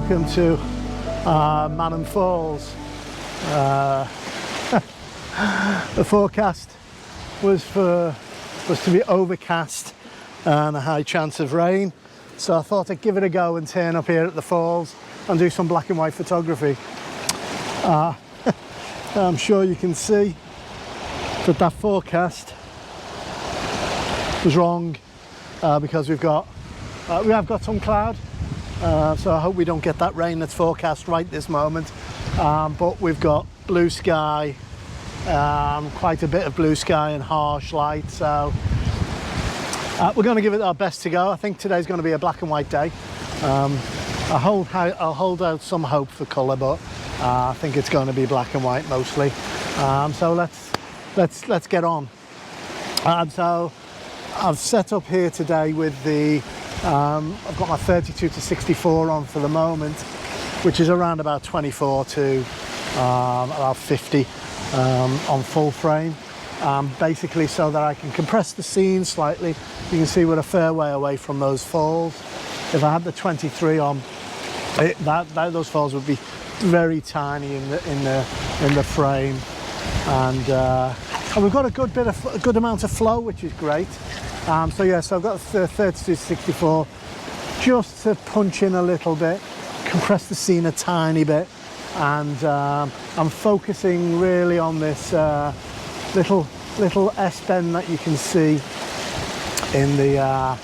welcome to Manham Falls. The forecast was to be overcast and a high chance of rain, so I thought I'd give it a go and turn up here at the falls and do some black and white photography. I'm sure you can see that forecast was wrong, because we have got some cloud, so I hope we don't get that rain that's forecast right this moment, but we've got blue sky, quite a bit of blue sky and harsh light, so we're going to give it our best to go. I think today's going to be a black and white day. I'll hold out some hope for colour, but I think it's going to be black and white mostly. So let's get on. So I've set up here today with the I've got my 32 to 64 on for the moment, which is around about 24 to about 50 on full frame, basically so that I can compress the scene slightly. You can see we're a fair way away from those falls. If I had the 23 on, those falls would be very tiny in the frame, and we've got a good amount of flow, which is great. So yeah, so I've got the 32 64 just to punch in a little bit, compress the scene a tiny bit, and I'm focusing really on this little S-bend that you can see in the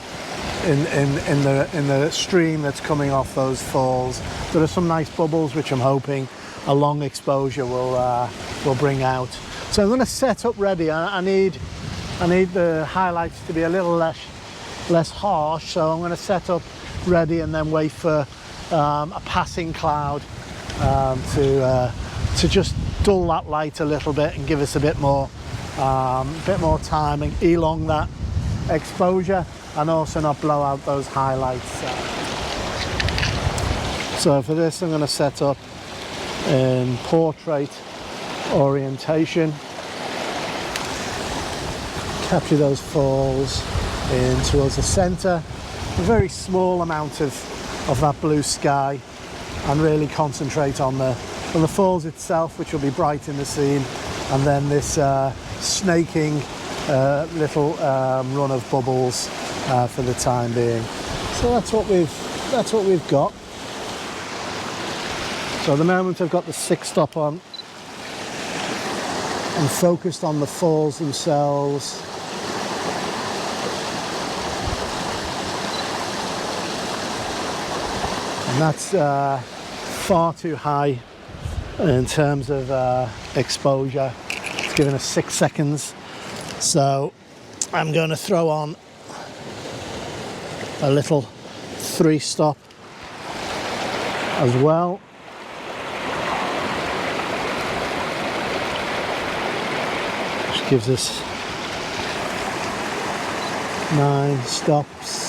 stream that's coming off those falls. There are some nice bubbles which I'm hoping a long exposure will bring out. So I'm going to set up ready. I need the highlights to be a little less harsh, so I'm going to set up ready and then wait for a passing cloud to just dull that light a little bit and give us a bit more time and elong that exposure, and also not blow out those highlights. So for this I'm going to set up in portrait orientation, capture those falls in towards the center, a very small amount of that blue sky, and really concentrate on the falls itself, which will be bright in the scene, and then this snaking little run of bubbles for the time being. So that's what we've got. So at the moment I've got the 6-stop on. I'm focused on the falls themselves. And that's far too high in terms of exposure. It's giving us 6 seconds. So I'm going to throw on a little 3-stop as well. Which gives us 9 stops.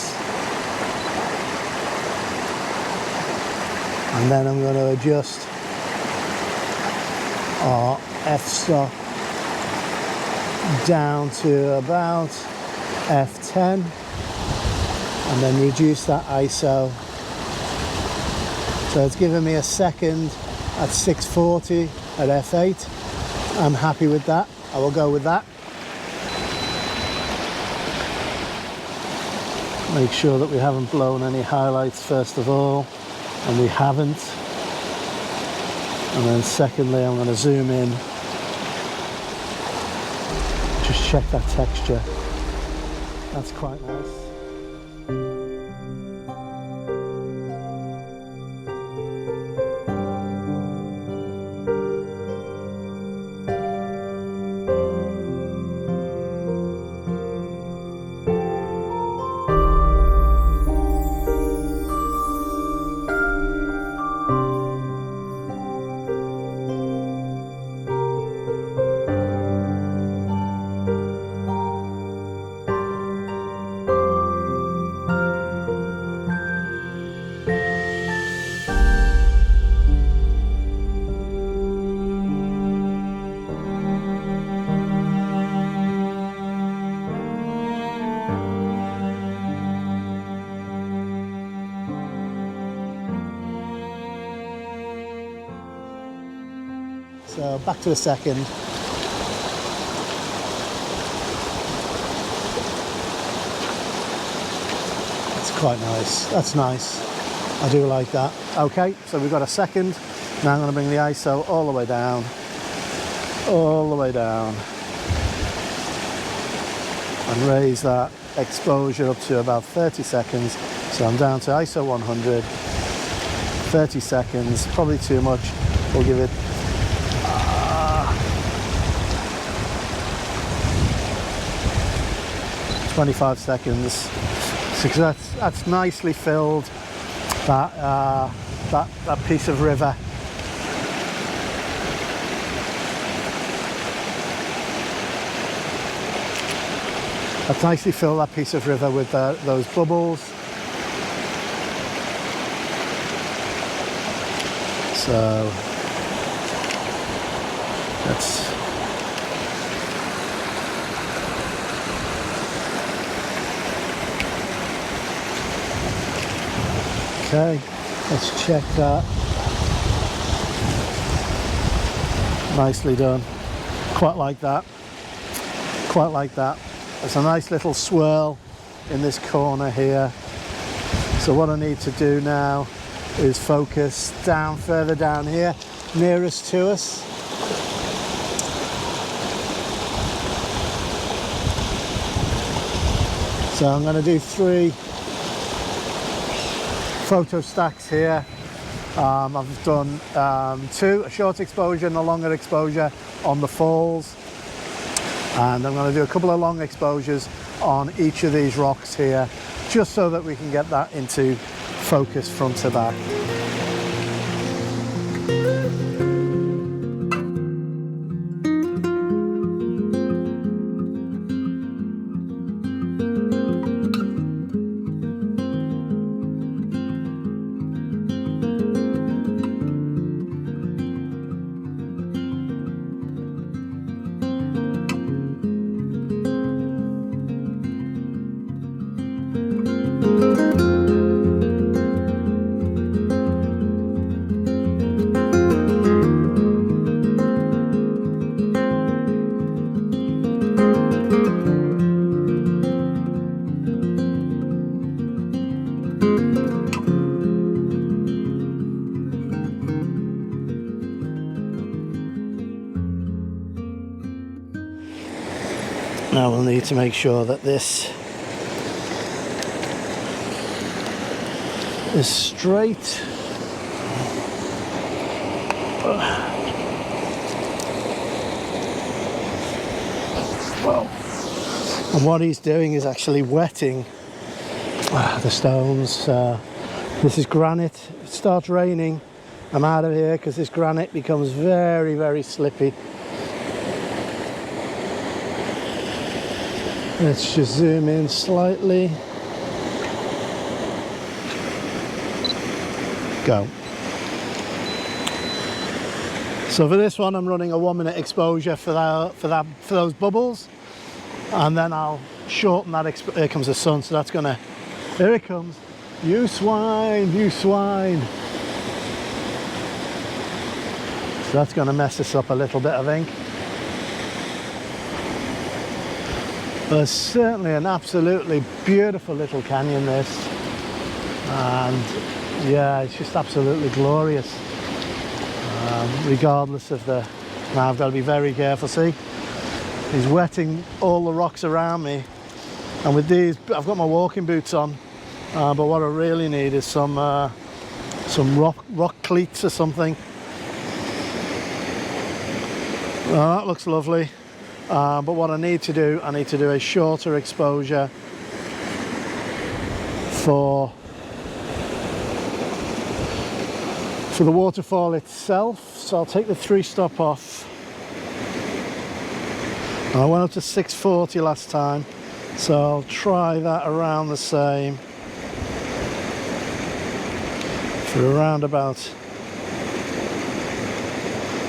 And then I'm going to adjust our f-stop down to about f10, and then reduce that ISO. So it's given me a second at 640 at f8. I'm happy with that. I will go with that. Make sure that we haven't blown any highlights first of all, and we haven't. And then secondly, I'm going to zoom in, just check that texture. That's quite nice. So back to the second. That's quite nice. That's nice. I do like that. Okay, so we've got a second. Now I'm going to bring the ISO all the way down. All the way down. And raise that exposure up to about 30 seconds. So I'm down to ISO 100. 30 seconds, probably too much. We'll give it 25 seconds. So that's nicely filled that piece of river. That's nicely filled that piece of river with those bubbles. So that's okay. Let's check that. Nicely done. Quite like that. Quite like that. There's a nice little swirl in this corner here. So what I need to do now is focus down, further down here, nearest to us. So I'm going to do 3 photo stacks here. I've done 2, a short exposure and a longer exposure on the falls. And I'm going to do a couple of long exposures on each of these rocks here, just so that we can get that into focus front to back. Now we'll need to make sure that this is straight. Well, and what he's doing is actually wetting the stones. This is granite. If it starts raining, I'm out of here because this granite becomes very, very slippy. Let's just zoom in slightly. Go. So for this one, I'm running a 1-minute exposure for those bubbles, and then I'll shorten that. Here comes the sun, so that's gonna. Here it comes. You swine, you swine. So that's gonna mess us up a little bit, I think. But it's certainly an absolutely beautiful little canyon, this, and yeah, it's just absolutely glorious. Regardless of the, now I've got to be very careful. See, he's wetting all the rocks around me, and with these, I've got my walking boots on, but what I really need is some rock cleats or something. Well, that looks lovely. But what I need to do a shorter exposure for the waterfall itself. So I'll take the 3-stop off. I went up to 640 last time, so I'll try that around the same for around about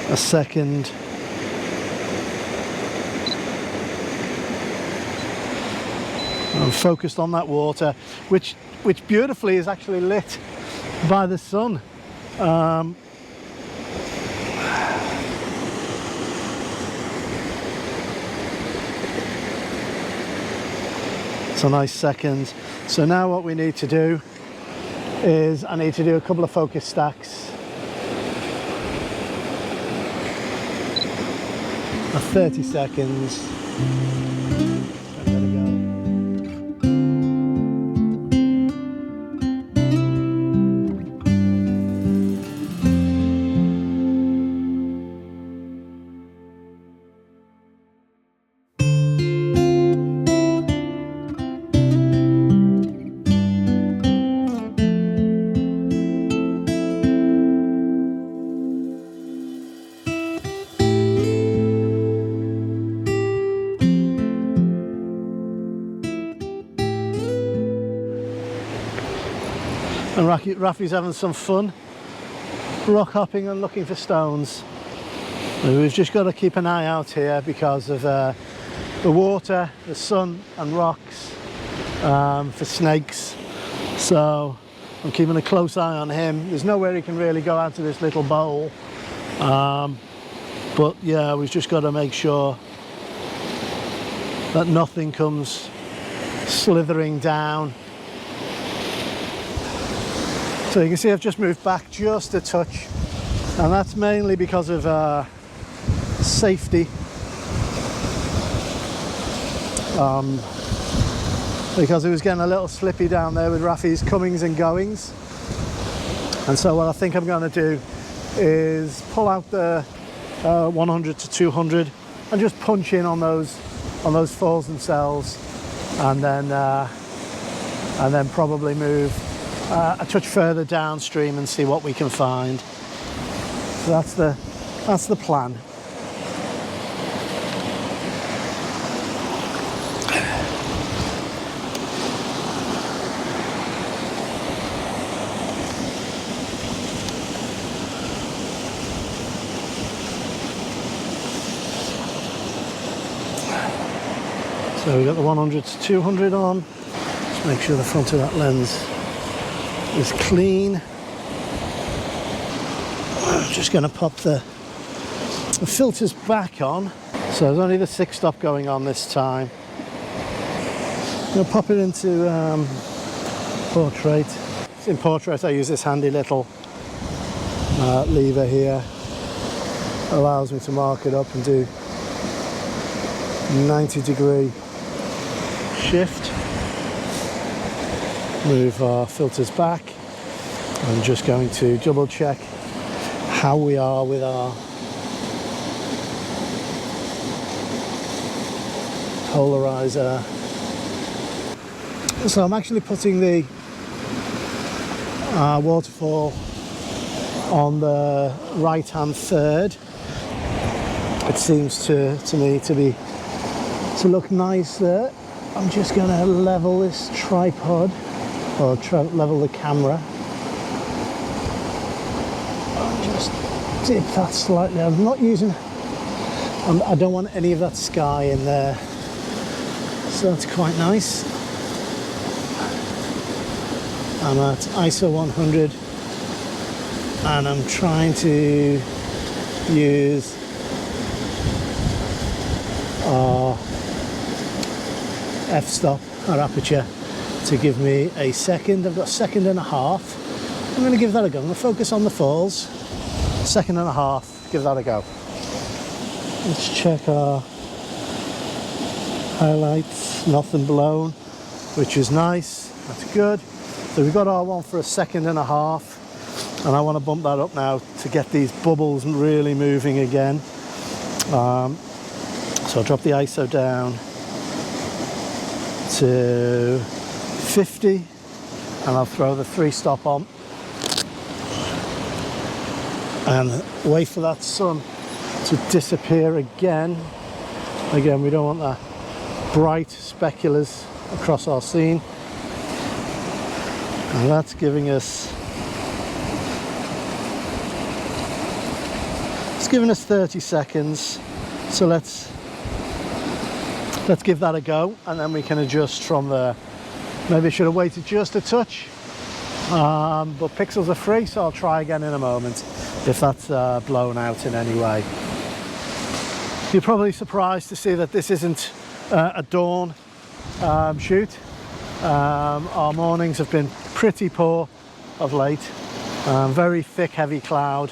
a second. I'm focused on that water, which beautifully is actually lit by the sun. a nice second. So now what we need to do is I need to do a couple of focus stacks. At 30 seconds. And there we go. And Rafi's having some fun rock hopping and looking for stones. We've just got to keep an eye out here because of the water, the sun and rocks, for snakes. So I'm keeping a close eye on him. There's nowhere he can really go out to this little bowl. But yeah, we've just got to make sure that nothing comes slithering down. So you can see I've just moved back just a touch, and that's mainly because of safety. Because it was getting a little slippy down there with Rafi's comings and goings. And so what I think I'm going to do is pull out the 100 to 200 and just punch in on those falls themselves, and then probably move a touch further downstream and see what we can find. So that's the plan. So we've got the 100 to 200 on. Just make sure the front of that lens is clean. I'm just going to pop the filters back on. So there's only the 6-stop going on this time. I'm going to pop it into portrait. In portrait I use this handy little lever here. Allows me to mark it up and do 90-degree shift. Move our filters back. I'm just going to double check how we are with our polarizer. So I'm actually putting the waterfall on the right hand third. It seems to me to look nice there. I'm just going to level this tripod, or level the camera. I'll just dip that slightly. I'm not using, I don't want any of that sky in there, so that's quite nice. I'm at ISO 100 and I'm trying to use our f-stop, our aperture, to give me a second. I've got 1.5 seconds. I'm going to give that a go. I'm going to focus on the falls. 1.5 seconds, give that a go. Let's check our highlights. Nothing blown, which is nice. That's good. So we've got our one for 1.5 seconds, and I want to bump that up now to get these bubbles really moving again. So I'll drop the ISO down to 50 and I'll throw the 3-stop on and wait for that sun to disappear again. Again, we don't want that bright speculas across our scene, and that's giving us 30 seconds. So let's give that a go, and then we can adjust from there. Maybe I should have waited just a touch, but pixels are free, so I'll try again in a moment if that's blown out in any way. You're probably surprised to see that this isn't a dawn shoot. Our mornings have been pretty poor of late. Very thick, heavy cloud,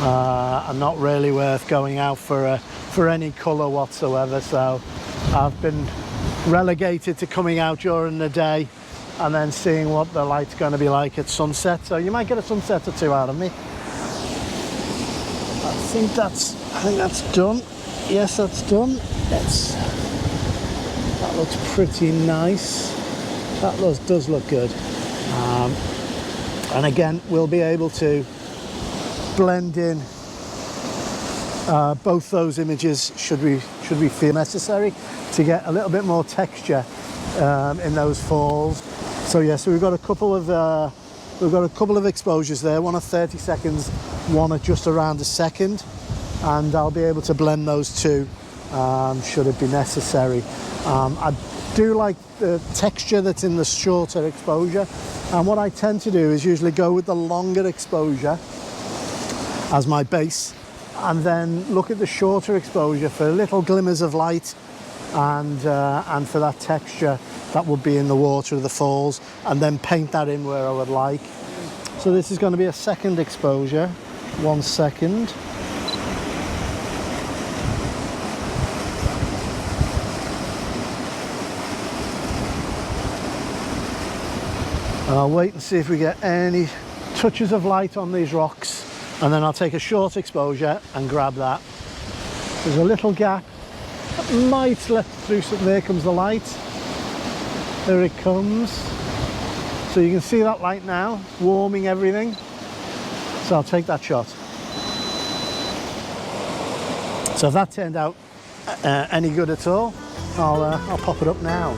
and not really worth going out for any colour whatsoever. So I've been relegated to coming out during the day and then seeing what the light's going to be like at sunset. So you might get a sunset or two out of me. I think that's done. Yes, that's done. That looks pretty nice. That does look good. And again, we'll be able to blend in both those images should we feel necessary to get a little bit more texture in those falls. So yeah, so we've got a couple of exposures there, one at 30 seconds, one at just around a second, and I'll be able to blend those two should it be necessary. I do like the texture that's in the shorter exposure, and what I tend to do is usually go with the longer exposure as my base, and then look at the shorter exposure for little glimmers of light and for that texture that would be in the water of the falls, and then paint that in where I would like. So this is going to be a second exposure. 1 second. I'll wait and see if we get any touches of light on these rocks, and then I'll take a short exposure and grab that. There's a little gap that might let through. There comes the light. There it comes. So you can see that light now, warming everything. So I'll take that shot. So if that turned out any good at all, I'll pop it up now.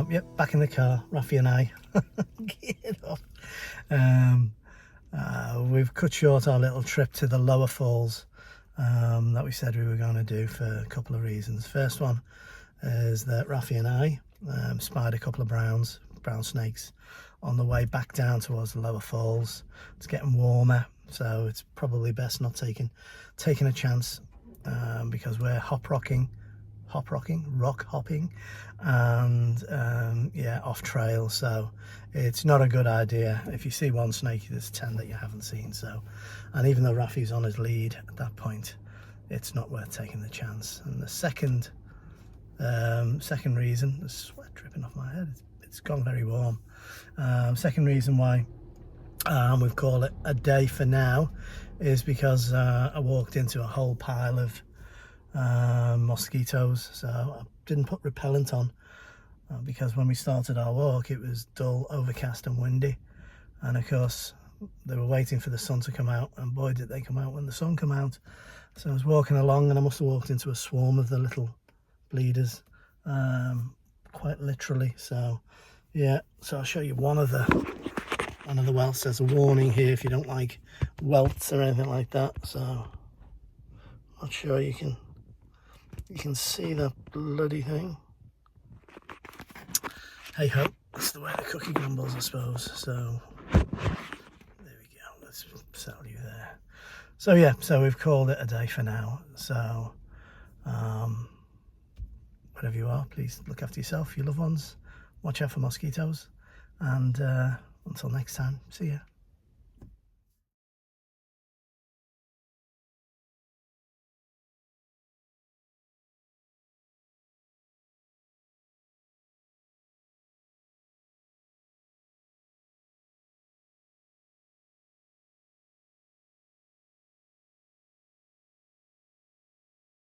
Yep, back in the car, Rafi and I. Get off. We've cut short our little trip to the lower falls that we said we were going to do for a couple of reasons. First one is that Rafi and I spied a couple of brown snakes on the way back down towards the lower falls. It's getting warmer, so it's probably best not taking a chance because we're rock hopping, and yeah, off trail, so it's not a good idea. If you see one snake, there's 10 that you haven't seen. So, and even though Rafi's on his lead at that point, it's not worth taking the chance. And the second reason, there's sweat dripping off my head, it's gone very warm. Second reason why we've called it a day for now is because I walked into a whole pile of mosquitoes, so I didn't put repellent on because when we started our walk it was dull, overcast and windy, and of course they were waiting for the sun to come out, and boy did they come out when the sun came out. So I was walking along and I must have walked into a swarm of the little bleeders, quite literally. So yeah, so I'll show you one of the welts. There's a warning here if you don't like welts or anything like that, so not sure you can see that bloody thing. Hey ho, that's the way the cookie crumbles, I suppose. So there we go, let's settle you there. So yeah, so we've called it a day for now. So wherever you are, please look after yourself, your loved ones, watch out for mosquitoes, and until next time, see ya.